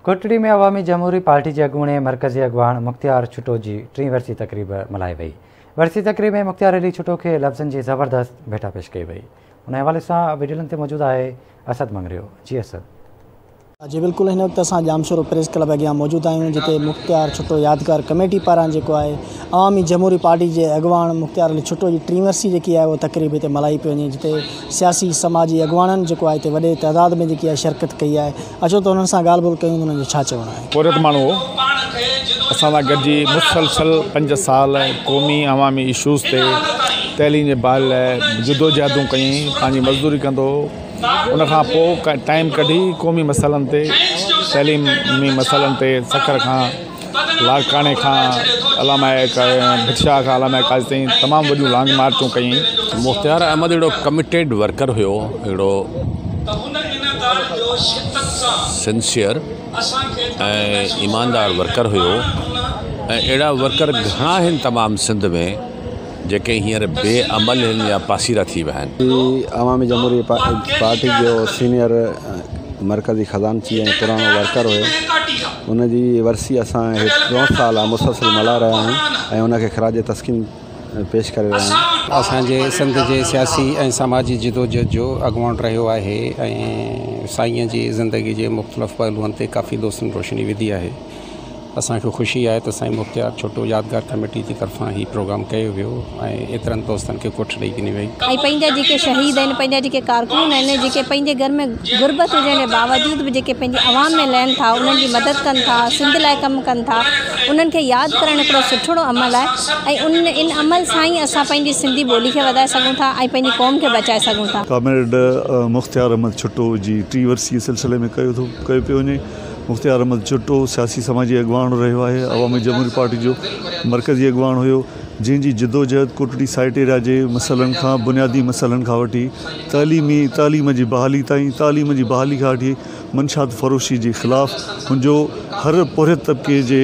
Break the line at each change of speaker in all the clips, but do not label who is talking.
कोटड़ी में अवामी जमहूरी पार्टी के अगूणे मरकज़ी अगवान मुख्तियार छुटो की 3 वर्सी तकरीब मल्हाई वई। वर्सी तकरीब में मुख्तियार अली छुटो के लफ्ज़न की ज़बरदस्त भेटा पेश कई वई। उन हवाले से वीडियोन ते मौजूद है असद मंगरियो। जी असद।
जी बिल्कुल, इन वक्त असां जामशोरो प्रेस क्लब अॻियां मौजूद आहियूं, जिते मुख्तियार छुटो यादगार कमेटी पारां जेको आहे अवामी जमहूरी पार्टी के अगवान मुख्तियार अली छुटो की 3 वर्सी जी है वो तकरीब इतने मल्हाई पई वञे, जिते सियासी समाजी अगवाननि जेको आहे हिते वॾे तइदाद में जेकी आहे शिरकत कई आहे। अचो त उन्हनि सां ॻाल्हि ॿोल कयूं, उन्हनि जो छा चवणु आहे।
पोरत माण्हू असां सां गॾिजी मुसलसल 5 साल क़ौमी अवामी इशूज़ ते तइलीम जे बहाल लाइ जदोजहदूं कई, पंहिंजी मज़दूरी कंदो। उन खां पोइ टाइम कढी क़ौमी मसइलनि ते, तइलीमी मसइलनि ते सखर खां लाड़काने खां अलामा भिक्षा खां अलामा काज़ ताईं तमामु वॾियूं लॉन्ग मार्चूं कई।
मुख्तियार अहमद अहिड़ो कमिटेड वर्कर हुयो, अहिड़ो सिंसियर ऐं ईमानदार वर्कर हुयो। ऐं अहिड़ा वर्कर घणा आहिनि तमामु सिंध में जेके हींअर बेअमल आहिनि या पासीरा थी विया आहिनि।
अवामी जमहूरी पार्टी जो सीनियर मरकज़ी ख़ज़ानची ऐं पुराणो वर्कर हुयो। उनजी वर्सी असां 3 साल मुसलसल मल्हाए रहिया आहियूं ऐं उनखे ख़राज तस्कीन पेश करे रहिया आहियूं।
असांजे सिंध जे सियासी ऐं समाजी जदोजहद जो अॻुवान रहियो आहे ऐं साईंअ जी ज़िंदगी जे मुख़्तलिफ़ पहलुअनि ते काफ़ी दोस्तनि रोशनी विधी आहे। असांखे ख़ुशी आहे त साईं मुख्तियार छुटो यादगार कमेटी जी तरफ़ां ही प्रोग्राम कयो वियो ऐं एतिरनि दोस्तनि खे कोठ ॾेई ॾिनी वई।
ऐं पंहिंजा जेके शहीद आहिनि, पंहिंजा जेके कारकुन आहिनि, जेके पंहिंजे घर में गुरबत हुजण जे बावजूद बि जेके पंहिंजे आवाम में लहनि था, उन्हनि जी मदद कनि था, सिंध लाइ कमु कनि था, उन्हनि खे यादि करणु हिकिड़ो सुठो अमल आहे। ऐं इन अमल सां ई असां पंहिंजी सिंधी ॿोली खे वधाए सघूं था ऐं पंहिंजी क़ौम खे बचाए सघूं था।
कॉमरेड मुख्तियार अहमद छुटो जी 3 वर्सी सिलसिले में कयो पियो वञे। मुख्तियार अहमद छुटो सियासी समाजी अगवान रहियो आहे। अवामी जमहूरी पार्टी जो मरकज़ी अगवान हुयो, जंहिंजी जदोजहद कोटड़ी साइट एरिया जे मसइलनि खां, बुनियादी मसइलनि खां वठी तालीम जी बहाली ताईं, तालीम जी बहाली खां वठी मंशात फ़रोशी जे ख़िलाफ़ु हुनजो हर पोरे तबिके जे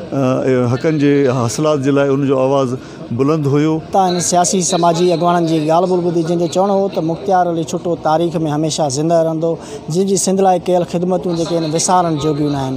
हक़नि जे हासिलात जे लाइ उनजो आवाज़ बुलंद हुयो।
इन सियासी समाजी अगवाननि जी ॻाल्हि ॿोल ॿुधी, जंहिंजो चवणु हो त मुख्तियार अली छुटो तारीख़ में हमेशह ज़िंदा रहंदो, जंहिंजी सिंध लाइ कयल ख़िदमतूं जेके आहिनि विसारण जोॻियूं न आहिनि।